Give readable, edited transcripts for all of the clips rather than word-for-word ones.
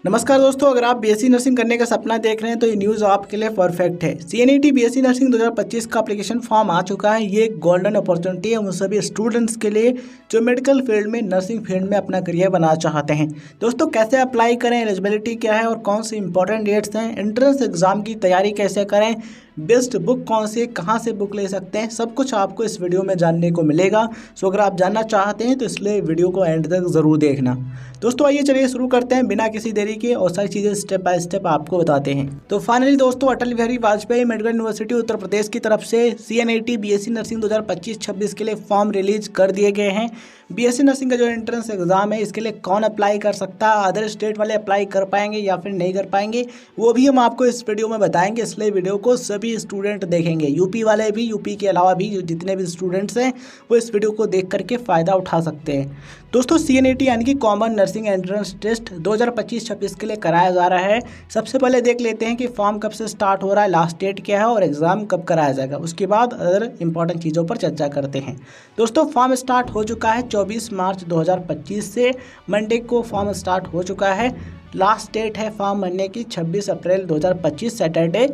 नमस्कार दोस्तों, अगर आप बीएससी नर्सिंग करने का सपना देख रहे हैं तो ये न्यूज़ आपके लिए परफेक्ट है। सीएनईटी बीएससी नर्सिंग 2025 का एप्लीकेशन फॉर्म आ चुका है। ये एक गोल्डन अपॉर्चुनिटी है उन सभी स्टूडेंट्स के लिए जो मेडिकल फील्ड में, नर्सिंग फील्ड में अपना करियर बनाना चाहते हैं। दोस्तों, कैसे अप्लाई करें, एलिजिबिलिटी क्या है और कौन सी इंपॉर्टेंट डेट्स हैं, एंट्रेंस एग्जाम की तैयारी कैसे करें, बेस्ट बुक कौन सी है, कहाँ से बुक ले सकते हैं, सब कुछ आपको इस वीडियो में जानने को मिलेगा। सो अगर आप जानना चाहते हैं तो इसलिए वीडियो को एंड तक ज़रूर देखना। दोस्तों आइए चलिए शुरू करते हैं बिना किसी देरी के और सारी चीज़ें स्टेप बाय स्टेप आपको बताते हैं। तो फाइनली दोस्तों, अटल बिहारी वाजपेयी मेडिकल यूनिवर्सिटी उत्तर प्रदेश की तरफ से सीएनईटी बीएससी नर्सिंग 2025-26 के लिए फॉर्म रिलीज कर दिए गए हैं। बीएससी नर्सिंग का जो एंट्रेंस एग्जाम है इसके लिए कौन अप्लाई कर सकता है, अदर स्टेट वाले अप्लाई कर पाएंगे या फिर नहीं कर पाएंगे, वो भी हम आपको इस वीडियो में बताएंगे। इसलिए वीडियो को सभी स्टूडेंट देखेंगे, यूपी वाले भी, यूपी के अलावा भी जितने भी स्टूडेंट्स हैं वो इस वीडियो को देख करके फ़ायदा उठा सकते हैं। दोस्तों, सीएनईटी यानी कि कॉमन नर्सिंग एंट्रेंस टेस्ट 2025-26 के लिए कराया जा रहा है। सबसे पहले देख लेते हैं कि फॉर्म कब से स्टार्ट हो रहा है, लास्ट डेट क्या है और एग्ज़ाम कब कराया जाएगा। उसके बाद अदर इंपॉर्टेंट चीज़ों पर चर्चा करते हैं। दोस्तों, फॉर्म स्टार्ट हो चुका है 24 मार्च 2025 से, मंडे को फॉर्म स्टार्ट हो चुका है। लास्ट डेट है फॉर्म भरने की 26 अप्रैल 2025 सैटरडे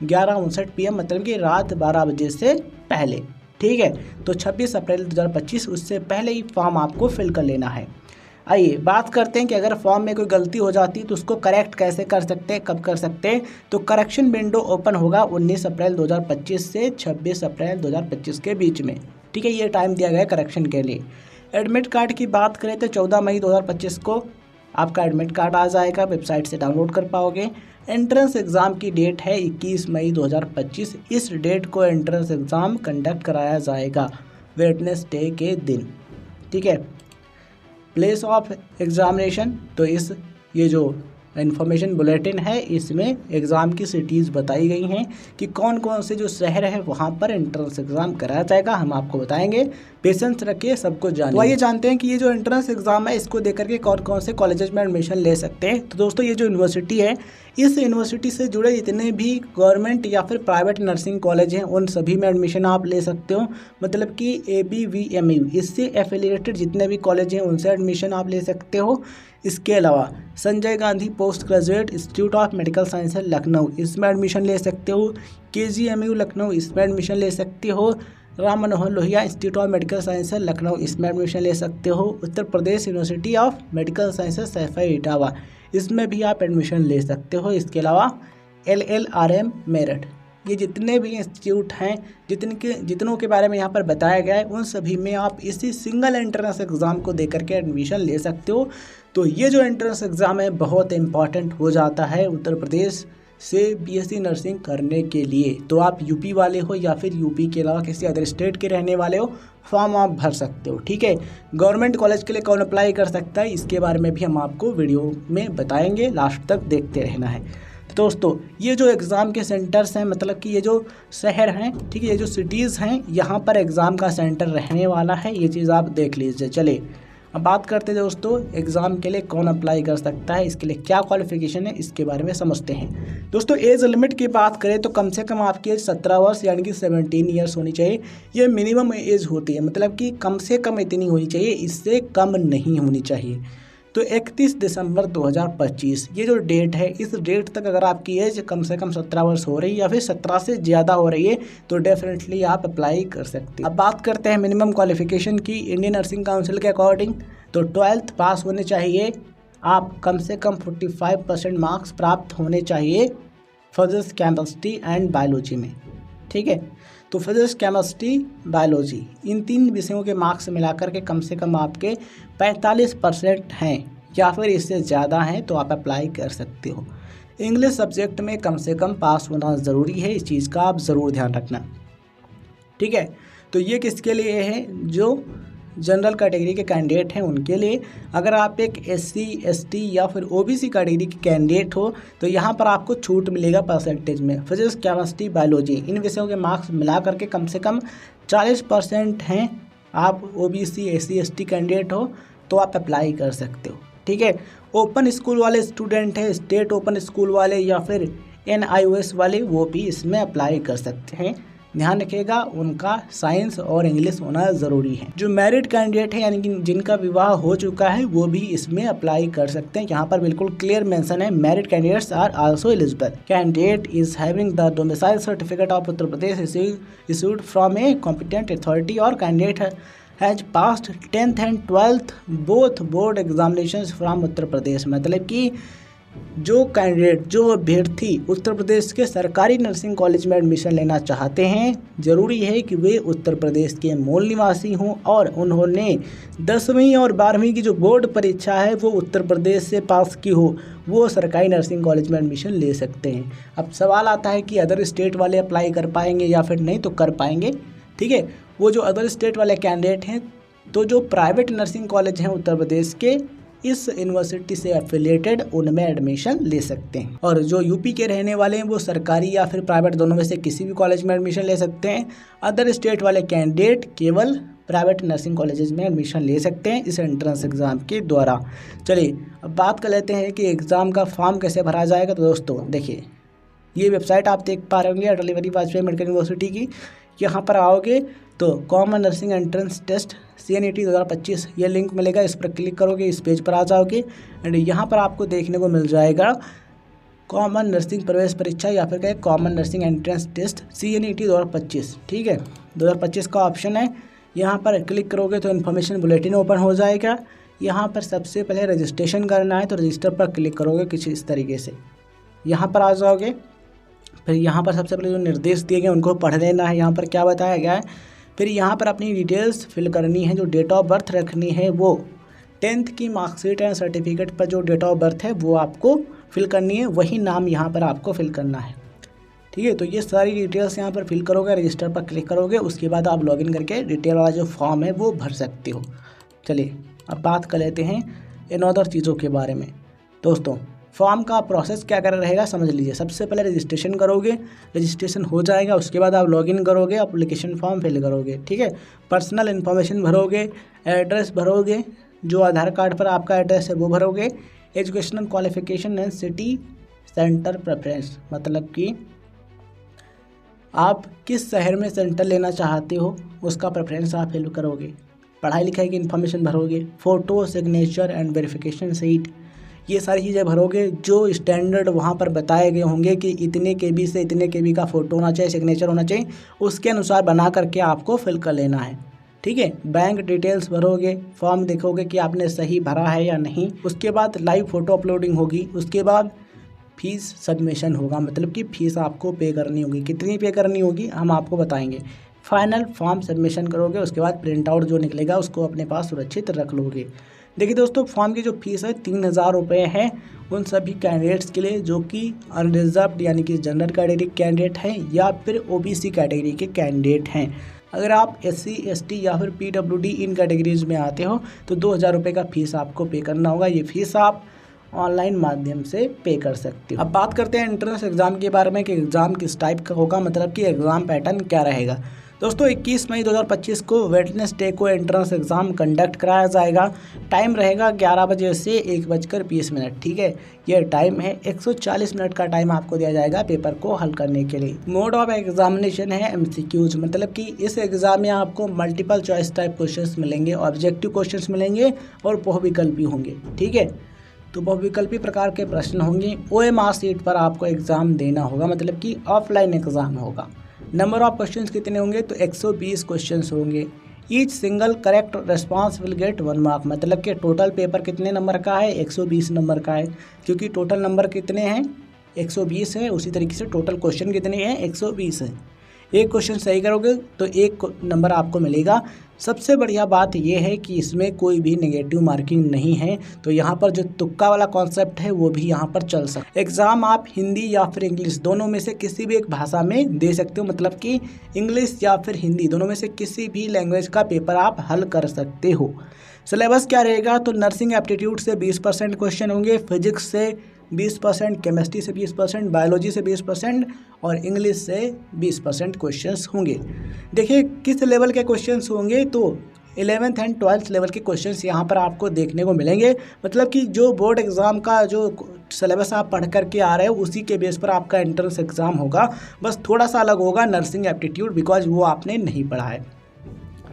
11:59 PM, मतलब कि रात 12 बजे से पहले। ठीक है, तो 26 अप्रैल 2025 उससे पहले ही फॉर्म आपको फिल कर लेना है। आइए बात करते हैं कि अगर फॉर्म में कोई गलती हो जाती है तो उसको करेक्ट कैसे कर सकते हैं, कब कर सकते हैं। तो करेक्शन विंडो ओपन होगा 19 अप्रैल 2025 से 26 अप्रैल 2025 के बीच में। ठीक है, ये टाइम दिया गया है करेक्शन के लिए। एडमिट कार्ड की बात करें तो 14 मई 2025 को आपका एडमिट कार्ड आ जाएगा, वेबसाइट से डाउनलोड कर पाओगे। एंट्रेंस एग्ज़ाम की डेट है 21 मई 2025। इस डेट को एंट्रेंस एग्ज़ाम कंडक्ट कराया जाएगा वेडनेसडे के दिन। ठीक है, प्लेस ऑफ एग्ज़ामिनेशन, तो ये जो इन्फॉर्मेशन बुलेटिन है इसमें एग्ज़ाम की सिटीज़ बताई गई हैं कि कौन कौन से जो शहर है वहाँ पर एंट्रेंस एग्ज़ाम कराया जाएगा, हम आपको बताएंगे। पेशेंस रखिए, सबको जानिए। तो आइए जानते हैं कि ये जो एंट्रेंस एग्ज़ाम है इसको देकर के कौन कौन से कॉलेजेस में एडमिशन ले सकते हैं। तो दोस्तों, ये जो यूनिवर्सिटी है, इस यूनिवर्सिटी से जुड़े जितने भी गवर्नमेंट या फिर प्राइवेट नर्सिंग कॉलेज हैं उन सभी में एडमिशन आप ले सकते हो। मतलब कि ABVMU इससे एफिलिएटेड जितने भी कॉलेज हैं उनसे एडमिशन आप ले सकते हो। इसके अलावा Sanjay Gandhi post graduate institute of medical science Lucknow, इसमें एडमिशन ले सकते हो। KGMU लखनऊ, इसमें एडमिशन ले सकते हो। Ram Manohar Lohia institute of medical science Lucknow, इसमें एडमिशन ले सकते हो। Uttar Pradesh university of medical sciences Saifai Etawah, इसमें भी आप एडमिशन ले सकते हो। इसके अलावा LLRM मेरठ, ये जितने भी इंस्टीट्यूट हैं, जितनों के बारे में यहाँ पर बताया गया है उन सभी में आप इसी सिंगल एंट्रेंस एग्ज़ाम को देकर के एडमिशन ले सकते हो। तो ये जो एंट्रेंस एग्ज़ाम है बहुत इंपॉर्टेंट हो जाता है उत्तर प्रदेश से बीएससी नर्सिंग करने के लिए। तो आप यूपी वाले हो या फिर यूपी के अलावा किसी अदर स्टेट के रहने वाले हो, फॉर्म आप भर सकते हो। ठीक है, गवर्नमेंट कॉलेज के लिए कौन अप्लाई कर सकता है इसके बारे में भी हम आपको वीडियो में बताएंगे, लास्ट तक देखते रहना है। तो दोस्तों, ये जो एग्ज़ाम के सेंटर्स हैं, मतलब कि ये जो शहर हैं, ठीक है, ये जो सिटीज़ हैं, यहाँ पर एग्ज़ाम का सेंटर रहने वाला है, ये चीज़ आप देख लीजिए। चलिए अब बात करते हैं दोस्तों, एग्ज़ाम के लिए कौन अप्लाई कर सकता है, इसके लिए क्या क्वालिफिकेशन है, इसके बारे में समझते हैं। दोस्तों, एज लिमिट की बात करें तो कम से कम आपकी एज 17 वर्ष यानी कि 17 ईयर्स होनी चाहिए। ये मिनिमम एज होती है, मतलब कि कम से कम इतनी होनी चाहिए, इससे कम नहीं होनी चाहिए। तो 31 दिसंबर 2025 ये जो डेट है, इस डेट तक अगर आपकी एज कम से कम 17 वर्ष हो रही है या फिर 17 से ज़्यादा हो रही है तो डेफिनेटली आप अप्लाई कर सकते हैं। अब बात करते हैं मिनिमम क्वालिफिकेशन की। इंडियन नर्सिंग काउंसिल के अकॉर्डिंग तो 12th पास होने चाहिए, आप कम से कम 45% मार्क्स प्राप्त होने चाहिए फिजिक्स, केमिस्ट्री एंड बायोलॉजी में। ठीक है, तो फिजिक्स, केमिस्ट्री, बायोलॉजी, इन 3 विषयों के मार्क्स मिलाकर के कम से कम आपके 45% हैं या फिर इससे ज़्यादा हैं तो आप अप्लाई कर सकते हो। इंग्लिश सब्जेक्ट में कम से कम पास होना ज़रूरी है, इस चीज़ का आप ज़रूर ध्यान रखना। ठीक है, तो ये किसके लिए है, जो जनरल कैटेगरी के कैंडिडेट हैं उनके लिए। अगर आप एक SC, ST या फिर OBC कैटेगरी के कैंडिडेट हो तो यहाँ पर आपको छूट मिलेगा परसेंटेज में। फिजिक्स, केमिस्ट्री, बायोलॉजी इन विषयों के मार्क्स मिला करके कम से कम 40% हैं, आप OBC, SC, ST कैंडिडेट हो तो आप अप्लाई कर सकते हो। ठीक है, ओपन स्कूल वाले स्टूडेंट हैं, स्टेट ओपन स्कूल वाले या फिर NIOS वाले, वो भी इसमें अप्लाई कर सकते हैं। ध्यान रखिएगा उनका साइंस और इंग्लिश होना ज़रूरी है। जो मैरिड कैंडिडेट है यानी कि जिनका विवाह हो चुका है वो भी इसमें अप्लाई कर सकते हैं। यहाँ पर बिल्कुल क्लियर मेंशन है, married candidates are also eligible. Candidate is having the domicile certificate of Uttar Pradesh issued from a competent authority और candidate has passed 10th and 12th both board examinations from Uttar Pradesh. मतलब कि जो कैंडिडेट जो अभ्यर्थी उत्तर प्रदेश के सरकारी नर्सिंग कॉलेज में एडमिशन लेना चाहते हैं, ज़रूरी है कि वे उत्तर प्रदेश के मूल निवासी हों और उन्होंने 10वीं और 12वीं की जो बोर्ड परीक्षा है वो उत्तर प्रदेश से पास की हो, वो सरकारी नर्सिंग कॉलेज में एडमिशन ले सकते हैं। अब सवाल आता है कि अदर स्टेट वाले अप्लाई कर पाएंगे या फिर नहीं, तो कर पाएंगे। ठीक है, वो जो अदर स्टेट वाले कैंडिडेट हैं तो जो प्राइवेट नर्सिंग कॉलेज हैं उत्तर प्रदेश के इस यूनिवर्सिटी से एफिलिएटेड उनमें एडमिशन ले सकते हैं। और जो यूपी के रहने वाले हैं वो सरकारी या फिर प्राइवेट दोनों में से किसी भी कॉलेज में एडमिशन ले सकते हैं। अदर स्टेट वाले कैंडिडेट केवल प्राइवेट नर्सिंग कॉलेजेस में एडमिशन ले सकते हैं इस एंट्रेंस एग्ज़ाम के द्वारा। चलिए अब बात कर लेते हैं कि एग्ज़ाम का फॉर्म कैसे भरा जाएगा। तो दोस्तों देखिए, ये वेबसाइट आप देख पा रहे होंगे अटल बिहारी वाजपेयी मेडिकल यूनिवर्सिटी की। यहाँ पर आओगे तो common nursing entrance test CNET 2025 ये लिंक मिलेगा, इस पर क्लिक करोगे इस पेज पर आ जाओगे एंड यहाँ पर आपको देखने को मिल जाएगा कॉमन नर्सिंग प्रवेश परीक्षा या फिर कहें common nursing entrance test CNET 2025। ठीक है, 2025 का ऑप्शन है। यहाँ पर क्लिक करोगे तो इन्फॉर्मेशन बुलेटिन ओपन हो जाएगा। यहाँ पर सबसे पहले रजिस्ट्रेशन करना है तो रजिस्टर पर क्लिक करोगे कुछ इस तरीके से, यहाँ पर आ जाओगे। फिर यहाँ पर सबसे पहले जो निर्देश दिए गए उनको पढ़ लेना है। यहाँ पर क्या बताया गया है, फिर यहाँ पर अपनी डिटेल्स फिल करनी है। जो डेट ऑफ बर्थ रखनी है वो 10th की मार्कशीट एंड सर्टिफिकेट पर जो डेट ऑफ बर्थ है वो आपको फिल करनी है, वही नाम यहाँ पर आपको फिल करना है। ठीक है, तो ये सारी डिटेल्स यहाँ पर फिल करोगे, रजिस्टर पर क्लिक करोगे, उसके बाद आप लॉगिन करके डिटेल वाला जो फॉर्म है वो भर सकते हो। चलिए अब बात कर लेते हैं इन अदर चीज़ों के बारे में। दोस्तों फॉर्म का प्रोसेस क्या कर रहेगा समझ लीजिए। सबसे पहले रजिस्ट्रेशन करोगे, रजिस्ट्रेशन हो जाएगा, उसके बाद आप लॉगिन करोगे, एप्लीकेशन फॉर्म फिल करोगे। ठीक है, पर्सनल इन्फॉर्मेशन भरोगे, एड्रेस भरोगे, जो आधार कार्ड पर आपका एड्रेस है वो भरोगे, educational qualification and city centre preference, मतलब कि आप किस शहर में सेंटर लेना चाहते हो उसका प्रेफरेंस आप फिल करोगे, पढ़ाई लिखाई की इन्फॉर्मेशन भरोगे, photo, signature and verification sheet, ये सारी चीज़ें भरोगे। जो स्टैंडर्ड वहाँ पर बताए गए होंगे कि इतने KB से इतने KB का फ़ोटो होना चाहिए, सिग्नेचर होना चाहिए, उसके अनुसार बना करके आपको फिल कर लेना है। ठीक है, बैंक डिटेल्स भरोगे, फॉर्म देखोगे कि आपने सही भरा है या नहीं, उसके बाद लाइव फ़ोटो अपलोडिंग होगी, उसके बाद फीस सबमिशन होगा, मतलब कि फ़ीस आपको पे करनी होगी। कितनी पे करनी होगी हम आपको बताएंगे। फाइनल फॉर्म सबमिशन करोगे, उसके बाद प्रिंट आउट जो निकलेगा उसको अपने पास सुरक्षित रख लोगे। देखिए दोस्तों, फॉर्म की जो फीस है 3000 रुपये है उन सभी कैंडिडेट्स के लिए जो कि अनरिजर्व्ड यानी कि जनरल कैटेगरी कैंडिडेट हैं या फिर OBC कैटेगरी के कैंडिडेट हैं। अगर आप SC ST या फिर PWD इन कैटेगरीज में आते हो तो 2000 रुपये का फीस आपको पे करना होगा। ये फीस आप ऑनलाइन माध्यम से पे कर सकते हो। अब बात करते हैं एंट्रेंस एग्ज़ाम के बारे में कि एग्ज़ाम किस टाइप का होगा, मतलब कि एग्ज़ाम पैटर्न क्या रहेगा। दोस्तों 21 मई 2025 को वेडनेसडे को एंट्रेंस एग्ज़ाम कंडक्ट कराया जाएगा। टाइम रहेगा 11 बजे से 1:20। ठीक है, यह टाइम है। 140 मिनट का टाइम आपको दिया जाएगा पेपर को हल करने के लिए। मोड ऑफ एग्जामिनेशन है MCQs, मतलब कि इस एग्ज़ाम में आपको मल्टीपल चॉइस टाइप क्वेश्चंस मिलेंगे, ऑब्जेक्टिव क्वेश्चंस मिलेंगे और बहुविकल्पी होंगे। ठीक है, तो बहुविकल्पी प्रकार के प्रश्न होंगे। OMR सीट पर आपको एग्ज़ाम देना होगा, मतलब कि ऑफलाइन एग्ज़ाम होगा। नंबर ऑफ क्वेश्चंस कितने होंगे तो 120 क्वेश्चंस होंगे। Each single correct response will get 1 mark, मतलब कि टोटल पेपर कितने नंबर का है 120 नंबर का है, क्योंकि टोटल नंबर कितने हैं 120 है, उसी तरीके से टोटल क्वेश्चन कितने हैं 120 है। एक क्वेश्चन सही करोगे तो 1 नंबर आपको मिलेगा। सबसे बढ़िया बात यह है कि इसमें कोई भी नेगेटिव मार्किंग नहीं है, तो यहाँ पर जो तुक्का वाला कॉन्सेप्ट है वो भी यहाँ पर चल सकता है। एग्ज़ाम आप हिंदी या फिर इंग्लिश दोनों में से किसी भी एक भाषा में दे सकते हो, मतलब कि इंग्लिश या फिर हिंदी दोनों में से किसी भी लैंग्वेज का पेपर आप हल कर सकते हो। सिलेबस क्या रहेगा तो नर्सिंग एप्टीट्यूड से 20% क्वेश्चन होंगे, फिजिक्स से 20%, केमिस्ट्री से 20%, बायोलॉजी से 20% और इंग्लिश से 20% क्वेश्चंस होंगे। देखिए किस लेवल के क्वेश्चंस होंगे तो 11th एंड 12th लेवल के क्वेश्चंस यहाँ पर आपको देखने को मिलेंगे, मतलब कि जो बोर्ड एग्ज़ाम का जो सिलेबस आप पढ़ करके आ रहे हो उसी के बेस पर आपका एंट्रेंस एग्ज़ाम होगा। बस थोड़ा सा अलग होगा नर्सिंग एप्टीट्यूड, बिकॉज वो आपने नहीं पढ़ा है।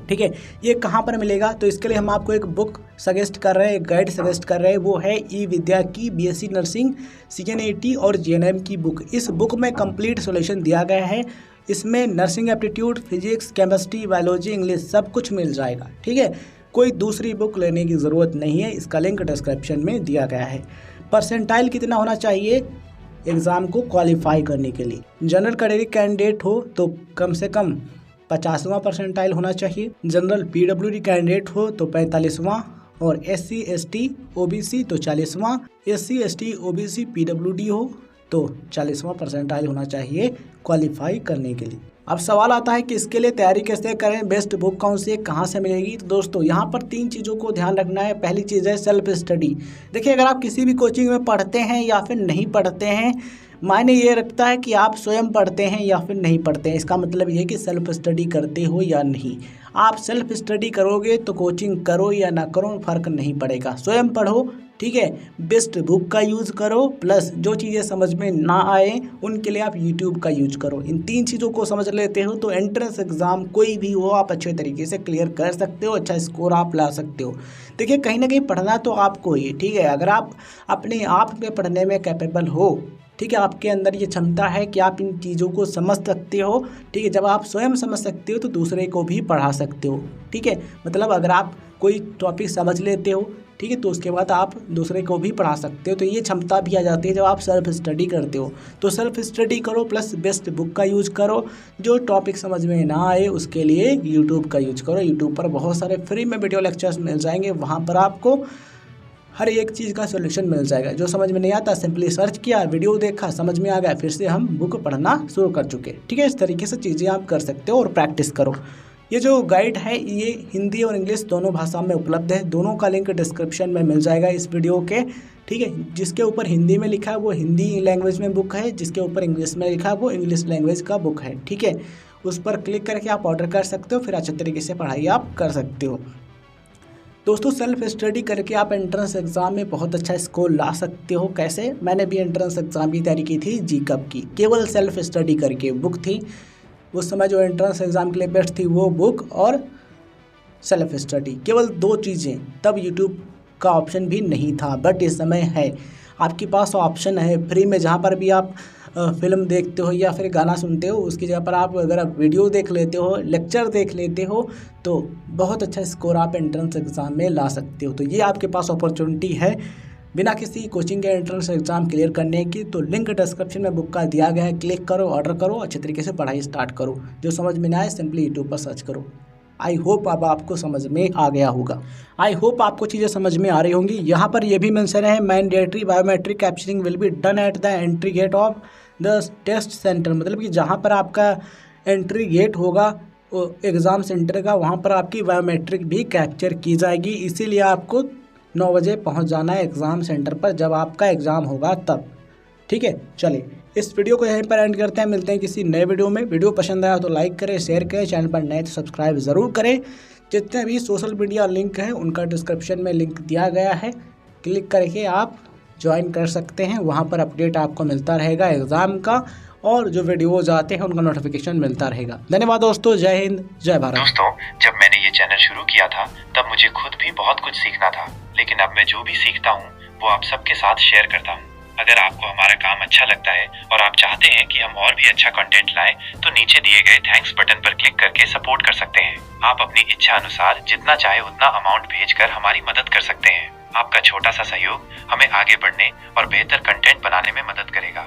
ठीक है, ये कहाँ पर मिलेगा? तो इसके लिए हम आपको एक बुक सजेस्ट कर रहे हैं, एक गाइड सजेस्ट कर रहे हैं, वो है ई विद्या की बीएससी नर्सिंग CNAT और GNM की बुक। इस बुक में कंप्लीट सॉल्यूशन दिया गया है। इसमें nursing aptitude, physics, chemistry, biology, English सब कुछ मिल जाएगा। ठीक है, कोई दूसरी बुक लेने की ज़रूरत नहीं है। इसका लिंक डिस्क्रिप्शन में दिया गया है। परसेंटाइल कितना होना चाहिए एग्ज़ाम को क्वालिफाई करने के लिए? जनरल कैटेगरी कैंडिडेट हो तो कम से कम 50वां परसेंटाइल होना चाहिए। जनरल PWD कैंडिडेट हो तो 45वां, और SC ST OBC तो 40वां, SC ST OBC PWD हो तो 40वां परसेंटाइल होना चाहिए क्वालिफाई करने के लिए। अब सवाल आता है कि इसके लिए तैयारी कैसे करें, बेस्ट बुक कौन सी है, कहाँ से मिलेगी? तो दोस्तों यहाँ पर 3 चीज़ों को ध्यान रखना है। पहली चीज़ है सेल्फ स्टडी। देखिए, अगर आप किसी भी कोचिंग में पढ़ते हैं या फिर नहीं पढ़ते हैं, मायने ये रखता है कि आप स्वयं पढ़ते हैं या फिर नहीं पढ़ते हैं। इसका मतलब ये है कि सेल्फ स्टडी करते हो या नहीं। आप सेल्फ स्टडी करोगे तो कोचिंग करो या ना करो फ़र्क नहीं पड़ेगा, स्वयं पढ़ो। ठीक है, बेस्ट बुक का यूज़ करो, प्लस जो चीज़ें समझ में ना आए उनके लिए आप यूट्यूब का यूज करो। इन 3 चीज़ों को समझ लेते हो तो एंट्रेंस एग्ज़ाम कोई भी हो आप अच्छे तरीके से क्लियर कर सकते हो, अच्छा स्कोर आप ला सकते हो। देखिए, कहीं ना कहीं पढ़ना तो आपको ही। ठीक है, अगर आप अपने आप में पढ़ने में कैपेबल हो, ठीक है, आपके अंदर ये क्षमता है कि आप इन चीज़ों को समझ सकते हो। ठीक है, जब आप स्वयं समझ सकते हो तो दूसरे को भी पढ़ा सकते हो। ठीक है, मतलब अगर आप कोई टॉपिक समझ लेते हो, ठीक है, तो उसके बाद आप दूसरे को भी पढ़ा सकते हो। तो ये क्षमता भी आ जाती है जब आप सेल्फ स्टडी करते हो। तो सेल्फ स्टडी करो, प्लस बेस्ट बुक का यूज करो। जो टॉपिक समझ में ना आए उसके लिए यूट्यूब का यूज करो। यूट्यूब पर बहुत सारे फ्री में वीडियो लेक्चर्स मिल जाएंगे, वहाँ पर आपको हर एक चीज़ का सॉल्यूशन मिल जाएगा। जो समझ में नहीं आता सिंपली सर्च किया, वीडियो देखा, समझ में आ गया, फिर से हम बुक पढ़ना शुरू कर चुके। ठीक है, इस तरीके से चीज़ें आप कर सकते हो और प्रैक्टिस करो। ये जो गाइड है ये हिंदी और इंग्लिश दोनों भाषा में उपलब्ध है। दोनों का लिंक डिस्क्रिप्शन में मिल जाएगा इस वीडियो के। ठीक है, जिसके ऊपर हिंदी में लिखा है वो हिंदी लैंग्वेज में बुक है, जिसके ऊपर इंग्लिश में लिखा है वो इंग्लिश लैंग्वेज का बुक है। ठीक है, उस पर क्लिक करके आप ऑर्डर कर सकते हो, फिर अच्छे तरीके से पढ़ाई आप कर सकते हो। दोस्तों, सेल्फ स्टडी करके आप एंट्रेंस एग्ज़ाम में बहुत अच्छा स्कोर ला सकते हो। कैसे? मैंने भी एंट्रेंस एग्ज़ाम की तैयारी की थी GCAP की, केवल सेल्फ स्टडी करके। बुक थी उस समय जो एंट्रेंस एग्ज़ाम के लिए बेस्ट थी, वो बुक और सेल्फ स्टडी, केवल 2 चीज़ें। तब यूट्यूब का ऑप्शन भी नहीं था, बट इस समय है। आपके पास ऑप्शन है फ्री में, जहाँ पर भी आप फिल्म देखते हो या फिर गाना सुनते हो, उसकी जगह पर आप अगर आप वीडियो देख लेते हो, लेक्चर देख लेते हो, तो बहुत अच्छा स्कोर आप एंट्रेंस एग्ज़ाम में ला सकते हो। तो ये आपके पास अपॉर्चुनिटी है बिना किसी कोचिंग के एंट्रेंस एग्ज़ाम क्लियर करने की। तो लिंक डिस्क्रिप्शन में बुक का दिया गया है, क्लिक करो, ऑर्डर करो, अच्छे तरीके से पढ़ाई स्टार्ट करो। जो समझ में ना आए सिंपली यूट्यूब पर सर्च करो। आई होप अब आपको समझ में आ गया होगा। आई होप आपको चीज़ें समझ में आ रही होंगी। यहाँ पर यह भी मेंशन है, mandatory biometric capturing will be done at the entry gate of the test centre. मतलब कि जहाँ पर आपका एंट्री गेट होगा एग्ज़ाम सेंटर का, वहाँ पर आपकी बायोमेट्रिक भी कैप्चर की जाएगी। इसीलिए आपको 9 बजे पहुँच जाना है एग्ज़ाम सेंटर पर, जब आपका एग्ज़ाम होगा तब। ठीक है, चलिए इस वीडियो को यहीं पर एंड करते हैं। मिलते हैं किसी नए वीडियो में। वीडियो पसंद आया तो लाइक करें, शेयर करें, चैनल पर नए तो सब्सक्राइब ज़रूर करें। जितने भी सोशल मीडिया लिंक हैं उनका डिस्क्रिप्शन में लिंक दिया गया है, क्लिक करके आप ज्वाइन कर सकते हैं। वहाँ पर अपडेट आपको मिलता रहेगा एग्ज़ाम का, और जो वीडियोज आते हैं उनका नोटिफिकेशन मिलता रहेगा। धन्यवाद दोस्तों, जय हिंद, जय भारत। दोस्तों, जब मैंने ये चैनल शुरू किया था तब मुझे खुद भी बहुत कुछ सीखना था, लेकिन अब मैं जो भी सीखता हूँ वो आप सबके साथ शेयर करता हूँ। अगर आपको हमारा काम अच्छा लगता है और आप चाहते हैं कि हम और भी अच्छा कंटेंट लाएं, तो नीचे दिए गए थैंक्स बटन पर क्लिक करके सपोर्ट कर सकते हैं। आप अपनी इच्छा अनुसार जितना चाहे उतना अमाउंट भेजकर हमारी मदद कर सकते हैं। आपका छोटा सा सहयोग हमें आगे बढ़ने और बेहतर कंटेंट बनाने में मदद